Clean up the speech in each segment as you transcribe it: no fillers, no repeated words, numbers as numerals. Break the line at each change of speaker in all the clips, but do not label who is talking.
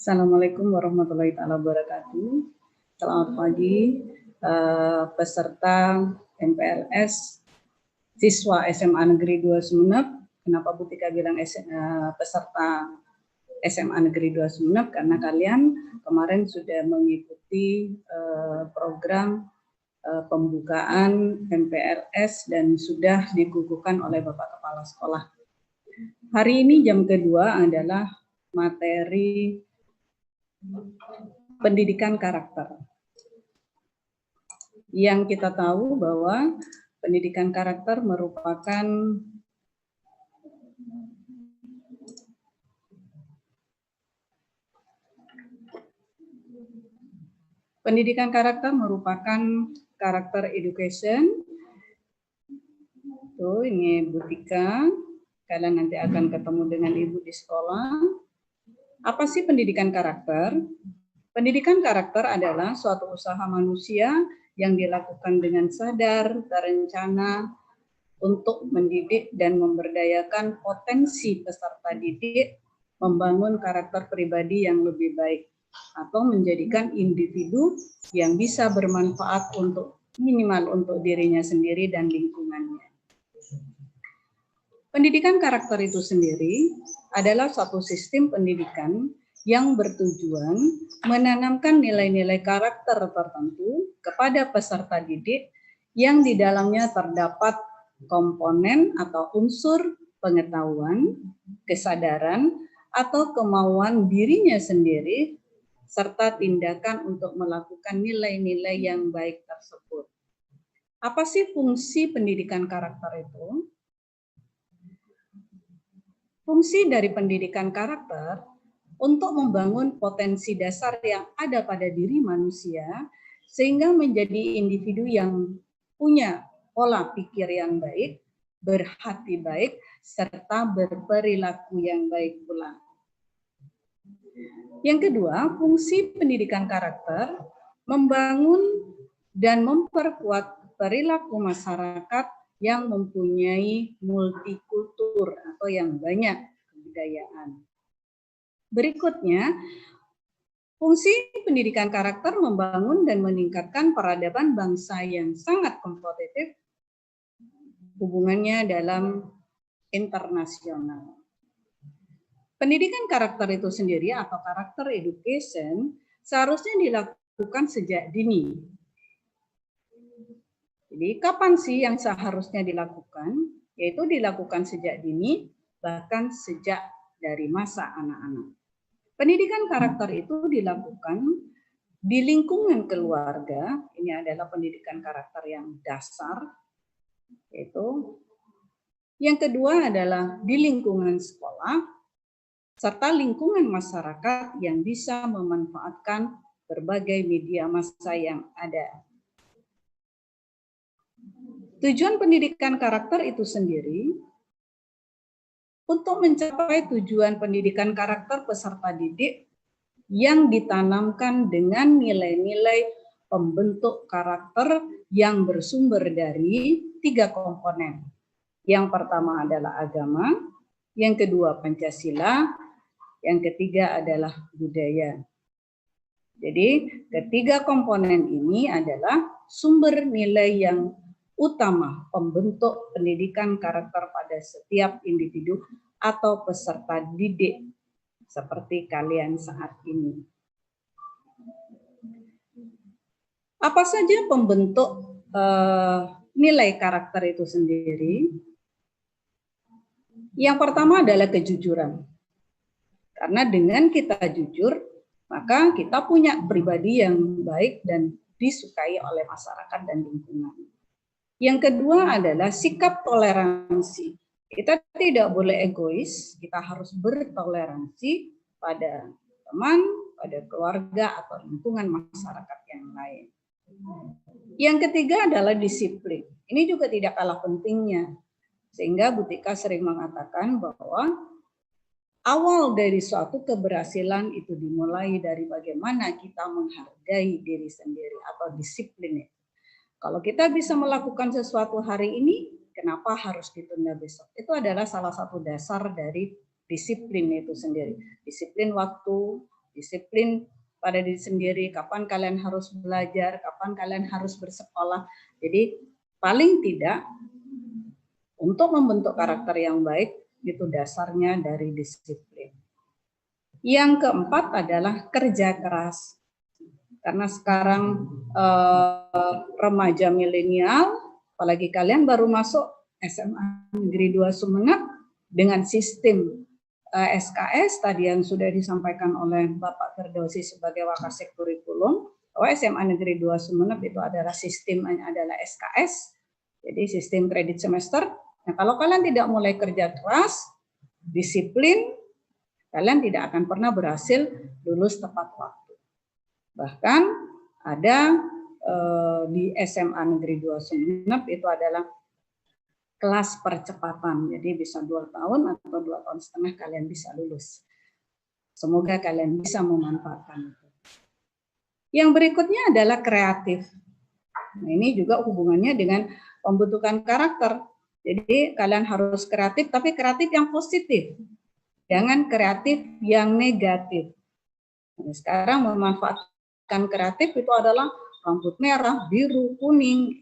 Assalamualaikum warahmatullahi wabarakatuh. Selamat pagi peserta MPLS siswa SMA Negeri 2 Sumeneb. Kenapa Bu Tika bilang peserta SMA Negeri 2 Sumeneb? Karena kalian kemarin sudah mengikuti program pembukaan MPLS dan sudah diguguhkan oleh Bapak Kepala Sekolah. Hari ini jam kedua adalah materi pendidikan karakter. Yang kita tahu bahwa pendidikan karakter merupakan karakter education. Tuh, ini Bu Tika. Kalian nanti akan ketemu dengan Ibu di sekolah. Apa sih pendidikan karakter? Pendidikan karakter adalah suatu usaha manusia yang dilakukan dengan sadar, terencana untuk mendidik dan memberdayakan potensi peserta didik, membangun karakter pribadi yang lebih baik, atau menjadikan individu yang bisa bermanfaat minimal untuk dirinya sendiri dan lingkungannya. Pendidikan karakter itu sendiri adalah suatu sistem pendidikan yang bertujuan menanamkan nilai-nilai karakter tertentu kepada peserta didik yang di dalamnya terdapat komponen atau unsur pengetahuan, kesadaran, atau kemauan dirinya sendiri, serta tindakan untuk melakukan nilai-nilai yang baik tersebut. Apa sih fungsi pendidikan karakter itu? Fungsi dari pendidikan karakter untuk membangun potensi dasar yang ada pada diri manusia sehingga menjadi individu yang punya pola pikir yang baik, berhati baik, serta berperilaku yang baik pula. Yang kedua, fungsi pendidikan karakter membangun dan memperkuat perilaku masyarakat yang mempunyai multikultur atau yang banyak kebudayaan. Berikutnya, fungsi pendidikan karakter membangun dan meningkatkan peradaban bangsa yang sangat kompetitif hubungannya dalam internasional. Pendidikan karakter itu sendiri atau karakter education seharusnya dilakukan sejak dini. Jadi kapan sih yang seharusnya dilakukan? Yaitu dilakukan sejak dini, bahkan sejak dari masa anak-anak. Pendidikan karakter itu dilakukan di lingkungan keluarga. Ini adalah pendidikan karakter yang dasar. Yaitu yang kedua adalah di lingkungan sekolah, serta lingkungan masyarakat yang bisa memanfaatkan berbagai media massa yang ada. Tujuan pendidikan karakter itu sendiri untuk mencapai tujuan pendidikan karakter peserta didik yang ditanamkan dengan nilai-nilai pembentuk karakter yang bersumber dari 3 komponen. Yang pertama adalah agama, yang kedua Pancasila, yang ketiga adalah budaya. Jadi ketiga komponen ini adalah sumber nilai yang utama pembentuk pendidikan karakter pada setiap individu atau peserta didik seperti kalian saat ini. Apa saja pembentuk nilai karakter itu sendiri? Yang pertama adalah kejujuran. Karena dengan kita jujur, maka kita punya pribadi yang baik dan disukai oleh masyarakat dan lingkungan. Yang kedua adalah sikap toleransi. Kita tidak boleh egois, kita harus bertoleransi pada teman, pada keluarga atau lingkungan masyarakat yang lain. Yang ketiga adalah disiplin. Ini juga tidak kalah pentingnya. Sehingga Bu Tika sering mengatakan bahwa awal dari suatu keberhasilan itu dimulai dari bagaimana kita menghargai diri sendiri atau disiplin. Kalau kita bisa melakukan sesuatu hari ini, kenapa harus ditunda besok? Itu adalah salah satu dasar dari disiplin itu sendiri. Disiplin waktu, disiplin pada diri sendiri, kapan kalian harus belajar, kapan kalian harus bersekolah. Jadi paling tidak untuk membentuk karakter yang baik itu dasarnya dari disiplin. Yang keempat adalah kerja keras. Karena sekarang remaja milenial, apalagi kalian baru masuk SMA Negeri 2 Sumeneb dengan sistem SKS tadi yang sudah disampaikan oleh Bapak Firdausi sebagai Wakasek Kurikulum, bahwa SMA Negeri 2 Sumeneb itu adalah sistemnya adalah SKS, jadi sistem kredit semester. Nah, kalau kalian tidak mulai kerja keras, disiplin, kalian tidak akan pernah berhasil lulus tepat waktu. Bahkan ada di SMA Negeri 2 Sumeneb itu adalah kelas percepatan. Jadi bisa 2 tahun atau 2 tahun setengah kalian bisa lulus. Semoga kalian bisa memanfaatkan itu. Yang berikutnya adalah kreatif. Nah, ini juga hubungannya dengan pembentukan karakter. Jadi kalian harus kreatif, tapi kreatif yang positif. Jangan kreatif yang negatif. Nah, sekarang memanfaatkan kreatif itu adalah rambut merah, biru, kuning.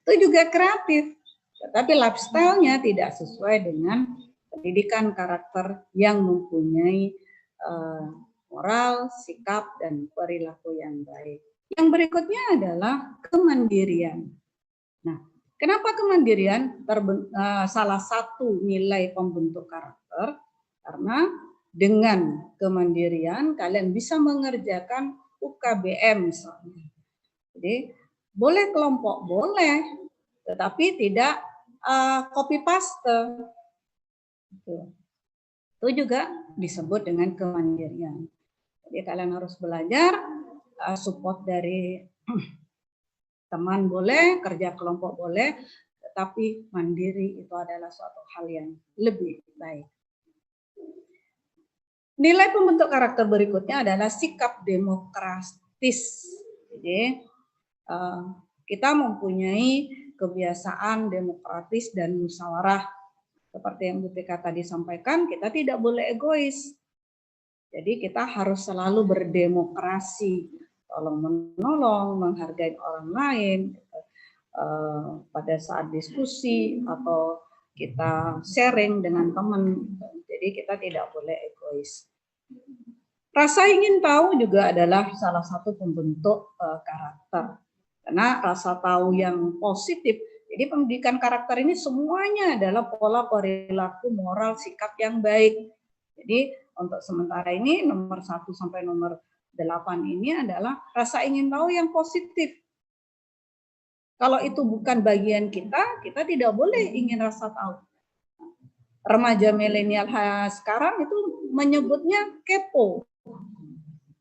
Itu juga kreatif. Tetapi lifestyle-nya tidak sesuai dengan pendidikan karakter yang mempunyai moral, sikap, dan perilaku yang baik. Yang berikutnya adalah kemandirian. Nah, kenapa kemandirian salah satu nilai pembentuk karakter? Karena dengan kemandirian kalian bisa mengerjakan UKBM misalnya. Jadi boleh kelompok, boleh, tetapi tidak copy paste. Itu juga disebut dengan kemandirian. Jadi kalian harus belajar, support dari teman boleh, kerja kelompok boleh, tetapi mandiri itu adalah suatu hal yang lebih baik. Nilai pembentuk karakter berikutnya adalah sikap demokratis. Jadi kita mempunyai kebiasaan demokratis dan musyawarah. Seperti yang Bu Tika tadi sampaikan, kita tidak boleh egois. Jadi kita harus selalu berdemokrasi, tolong-menolong, menghargai orang lain pada saat diskusi atau kita sharing dengan teman. Jadi kita tidak boleh egois. Rasa ingin tahu juga adalah salah satu pembentuk karakter. Karena rasa tahu yang positif. Jadi pendidikan karakter ini semuanya adalah pola perilaku, moral, sikap yang baik. Jadi untuk sementara ini nomor 1 sampai nomor 8 ini adalah rasa ingin tahu yang positif. Kalau itu bukan bagian kita, kita tidak boleh ingin rasa tahu. Remaja milenial sekarang itu menyebutnya kepo.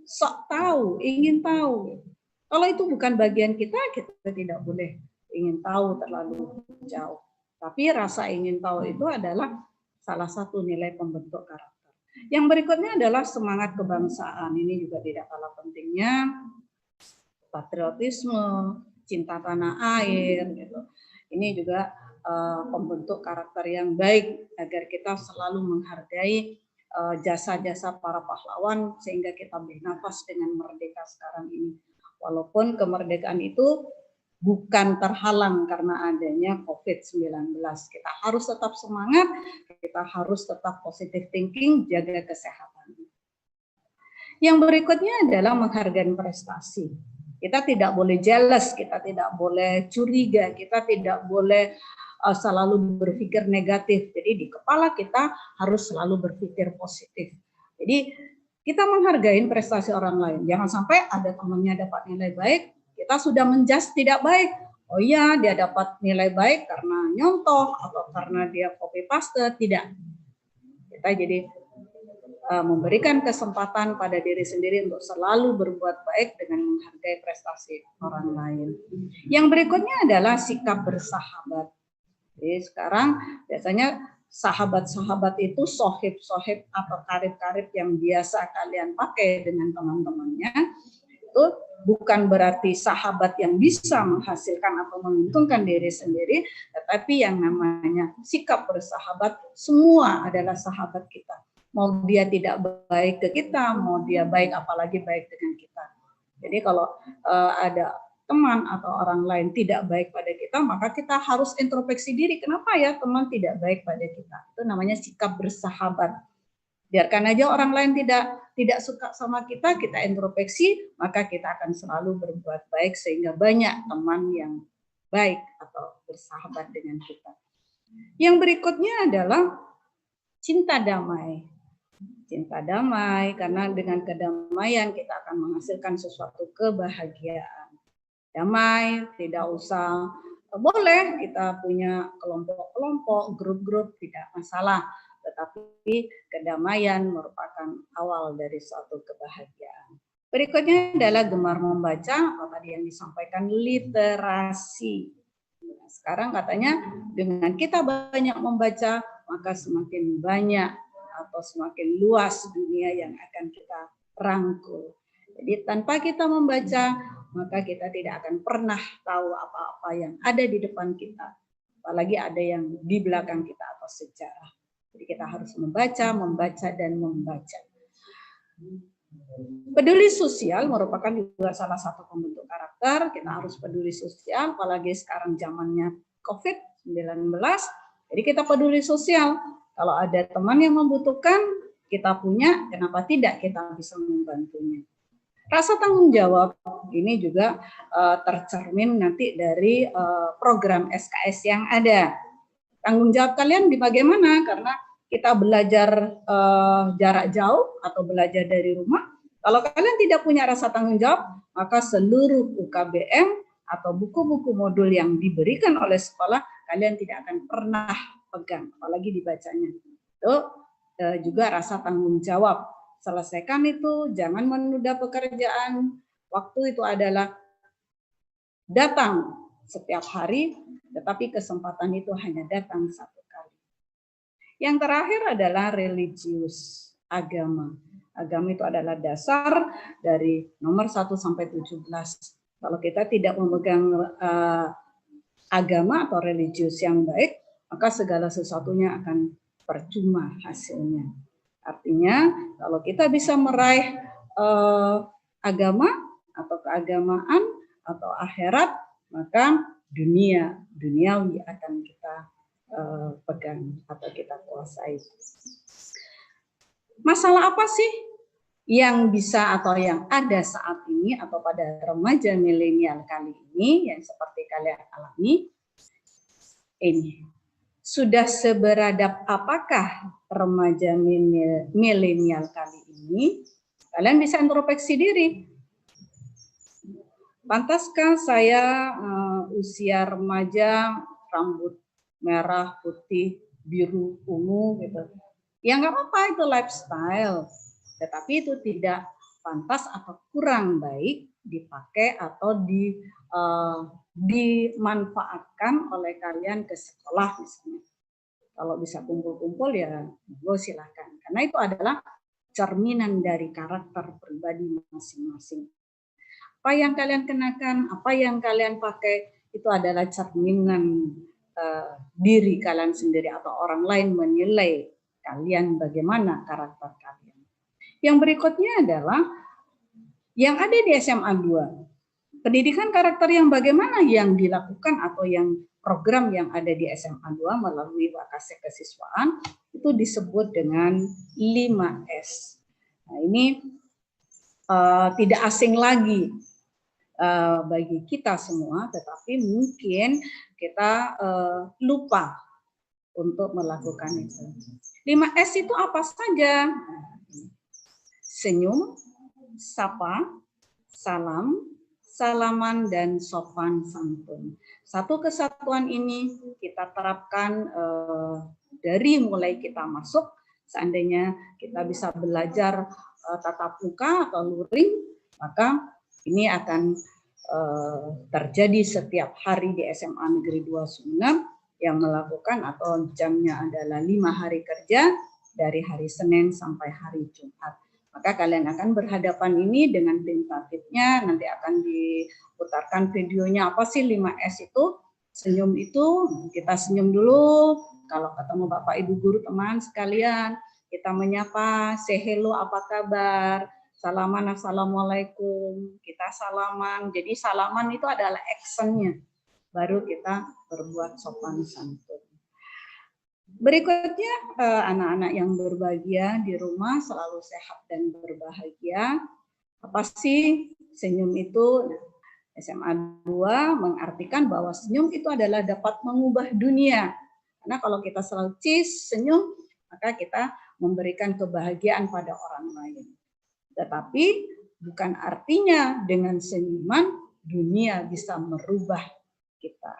Sok tahu, ingin tahu. Kalau itu bukan bagian kita, kita tidak boleh ingin tahu terlalu jauh. Tapi rasa ingin tahu itu adalah salah satu nilai pembentuk karakter. Yang berikutnya adalah semangat kebangsaan. Ini juga tidak kalah pentingnya. Patriotisme, cinta tanah air. Gitu. Ini juga pembentuk karakter yang baik agar kita selalu menghargai jasa-jasa para pahlawan sehingga kita bernafas dengan merdeka sekarang ini. Walaupun kemerdekaan itu bukan terhalang karena adanya COVID-19. Kita harus tetap semangat, kita harus tetap positive thinking, jaga kesehatan. Yang berikutnya adalah menghargai prestasi. Kita tidak boleh jealous, kita tidak boleh curiga, kita tidak boleh selalu berpikir negatif. Jadi di kepala kita harus selalu berpikir positif. Jadi kita menghargai prestasi orang lain. Jangan sampai ada temannya dapat nilai baik, kita sudah menjudge tidak baik. Oh iya, dia dapat nilai baik karena nyontoh atau karena dia copy paste. Tidak. Kita jadi memberikan kesempatan pada diri sendiri untuk selalu berbuat baik dengan menghargai prestasi orang lain. Yang berikutnya adalah sikap bersahabat. Jadi sekarang biasanya sahabat-sahabat itu sohib-sohib atau karib-karib yang biasa kalian pakai dengan teman-temannya. Itu bukan berarti sahabat yang bisa menghasilkan atau menguntungkan diri sendiri, tetapi yang namanya sikap bersahabat, semua adalah sahabat kita. Mau dia tidak baik ke kita, mau dia baik apalagi baik dengan kita. Jadi kalau ada teman atau orang lain tidak baik pada kita, maka kita harus introspeksi diri. Kenapa ya teman tidak baik pada kita? Itu namanya sikap bersahabat. Biarkan aja orang lain tidak suka sama kita, kita introspeksi, maka kita akan selalu berbuat baik sehingga banyak teman yang baik atau bersahabat dengan kita. Yang berikutnya adalah cinta damai. Cinta damai, karena dengan kedamaian kita akan menghasilkan sesuatu kebahagiaan. Damai, tidak usah, boleh kita punya kelompok-kelompok, grup-grup, tidak masalah. Tetapi kedamaian merupakan awal dari suatu kebahagiaan. Berikutnya adalah gemar membaca, atau tadi yang disampaikan literasi. Sekarang katanya dengan kita banyak membaca, maka semakin banyak atau semakin luas dunia yang akan kita rangkul. Jadi tanpa kita membaca, maka kita tidak akan pernah tahu apa-apa yang ada di depan kita. Apalagi ada yang di belakang kita atau sejarah. Jadi kita harus membaca, dan membaca. Peduli sosial merupakan juga salah satu pembentuk karakter. Kita harus peduli sosial, apalagi sekarang zamannya COVID-19. Jadi kita peduli sosial. Kalau ada teman yang membutuhkan, kita punya, kenapa tidak kita bisa membantunya. Rasa tanggung jawab ini juga tercermin nanti dari program SKS yang ada. Tanggung jawab kalian di bagaimana? Karena kita belajar jarak jauh atau belajar dari rumah. Kalau kalian tidak punya rasa tanggung jawab, maka seluruh UKBM atau buku-buku modul yang diberikan oleh sekolah, kalian tidak akan pernah pegang, apalagi dibacanya. Itu juga rasa tanggung jawab. Selesaikan itu, jangan menunda pekerjaan. Waktu itu adalah datang setiap hari, tetapi kesempatan itu hanya datang satu kali. Yang terakhir adalah religius, agama. Agama itu adalah dasar dari nomor 1 sampai 17. Kalau kita tidak memegang agama atau religius yang baik, maka segala sesuatunya akan percuma hasilnya. Artinya, kalau kita bisa meraih agama atau keagamaan atau akhirat, maka duniawi akan kita pegang atau kita kuasai. Masalah apa sih yang bisa atau yang ada saat ini atau pada remaja milenial kali ini yang seperti kalian alami? Ini sudah seberadab apakah remaja milenial kali ini? Kalian bisa introspeksi diri. Pantaskah saya usia remaja, rambut merah, putih, biru, ungu gitu? Ya nggak apa-apa, itu lifestyle. Tetapi itu tidak pantas atau kurang baik dipakai atau dimanfaatkan oleh kalian ke sekolah misalnya. Kalau bisa kumpul-kumpul ya silahkan. Karena itu adalah cerminan dari karakter pribadi masing-masing. Apa yang kalian kenakan, apa yang kalian pakai, itu adalah cerminan diri kalian sendiri atau orang lain menilai kalian bagaimana karakter kalian. Yang berikutnya adalah yang ada di SMA 2. Pendidikan karakter yang bagaimana yang dilakukan atau yang program yang ada di SMA 2 melalui Wakasek Kesiswaan itu disebut dengan 5S. Nah, ini tidak asing lagi bagi kita semua, tetapi mungkin kita lupa untuk melakukan itu. 5S itu apa saja? Senyum, sapa, salam, salaman, dan sopan santun. Satu kesatuan ini kita terapkan dari mulai kita masuk. Seandainya kita bisa belajar tatap muka atau luring, maka ini akan terjadi setiap hari di SMA Negeri 2 Sumeneb yang melakukan atau jamnya adalah 5 hari kerja dari hari Senin sampai hari Jumat. Maka kalian akan berhadapan ini dengan tentatifnya, nanti akan diputarkan videonya apa sih 5S itu. Senyum itu, kita senyum dulu, kalau ketemu Bapak Ibu Guru teman sekalian, kita menyapa, say hello, apa kabar, salaman, assalamualaikum, kita salaman. Jadi salaman itu adalah actionnya, baru kita berbuat sopan santun. Berikutnya, anak-anak yang berbahagia di rumah selalu sehat dan berbahagia. Apa sih senyum itu? SMA 2 mengartikan bahwa senyum itu adalah dapat mengubah dunia. Karena kalau kita selalu senyum, maka kita memberikan kebahagiaan pada orang lain. Tetapi bukan artinya dengan senyuman dunia bisa merubah kita.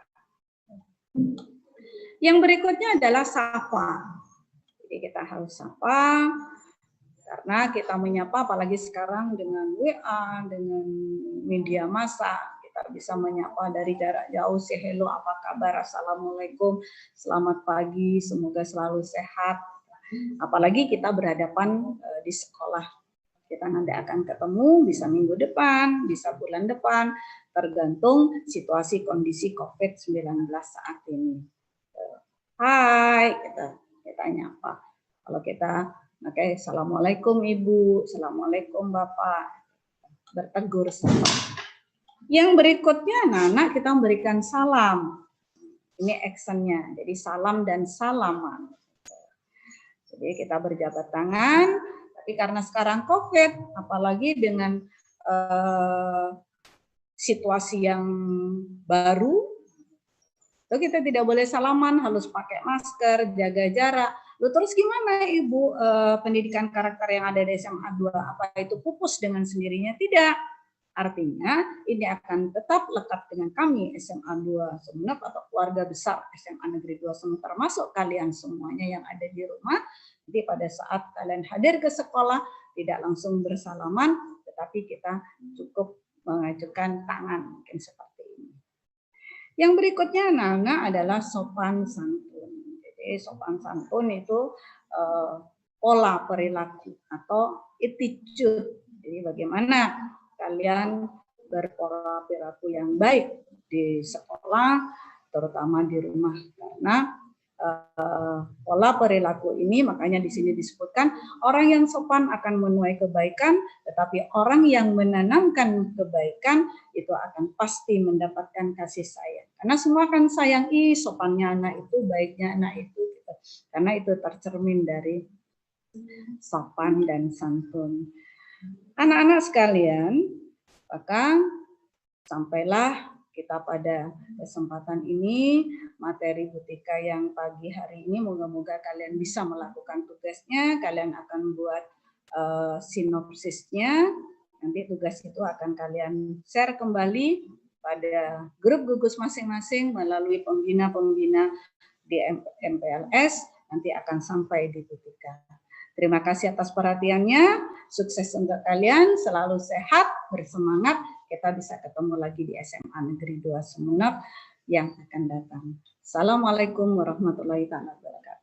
Yang berikutnya adalah sapa. Jadi kita harus sapa, karena kita menyapa apalagi sekarang dengan WA, dengan media massa, kita bisa menyapa dari jarak jauh, say hello, apa kabar, assalamualaikum, selamat pagi, semoga selalu sehat. Apalagi kita berhadapan di sekolah, kita nanti akan ketemu, bisa minggu depan, bisa bulan depan, tergantung situasi kondisi COVID-19 saat ini. Hai, kita nyapa. Kalau kita pakai assalamualaikum ibu, assalamualaikum bapak, bertegur sapa. Yang berikutnya anak-anak kita memberikan salam. Ini actionnya, jadi salam dan salaman. Jadi kita berjabat tangan, tapi karena sekarang COVID, apalagi dengan situasi yang baru, kita tidak boleh salaman, harus pakai masker, jaga jarak. Lalu terus gimana Ibu pendidikan karakter yang ada di SMA 2? Apa itu pupus dengan sendirinya? Tidak. Artinya ini akan tetap lekat dengan kami SMA 2 Sumeneb atau keluarga besar SMA Negeri 2 Sumeneb, termasuk kalian semuanya yang ada di rumah. Jadi pada saat kalian hadir ke sekolah tidak langsung bersalaman, tetapi kita cukup mengajukan tangan mungkin seperti ini. Yang berikutnya anak-anak adalah sopan santun. Jadi sopan santun itu pola perilaku atau attitude. Jadi bagaimana kalian berpola perilaku yang baik di sekolah, terutama di rumah, karena pola perilaku ini makanya di sini disebutkan orang yang sopan akan menuai kebaikan, tetapi orang yang menanamkan kebaikan itu akan pasti mendapatkan kasih sayang. Karena semua akan sayang, sopannya anak itu, baiknya anak itu, gitu. Karena itu tercermin dari sopan dan santun. Anak-anak sekalian, maka sampailah kita pada kesempatan ini, materi Butika yang pagi hari ini, moga-moga kalian bisa melakukan tugasnya, kalian akan buat sinopsisnya, nanti tugas itu akan kalian share kembali pada grup gugus masing-masing melalui pembina-pembina di MPLS, nanti akan sampai di Butika. Terima kasih atas perhatiannya, sukses untuk kalian, selalu sehat, bersemangat, kita bisa ketemu lagi di SMA Negeri 2 Sumeneb yang akan datang. Assalamualaikum warahmatullahi wabarakatuh.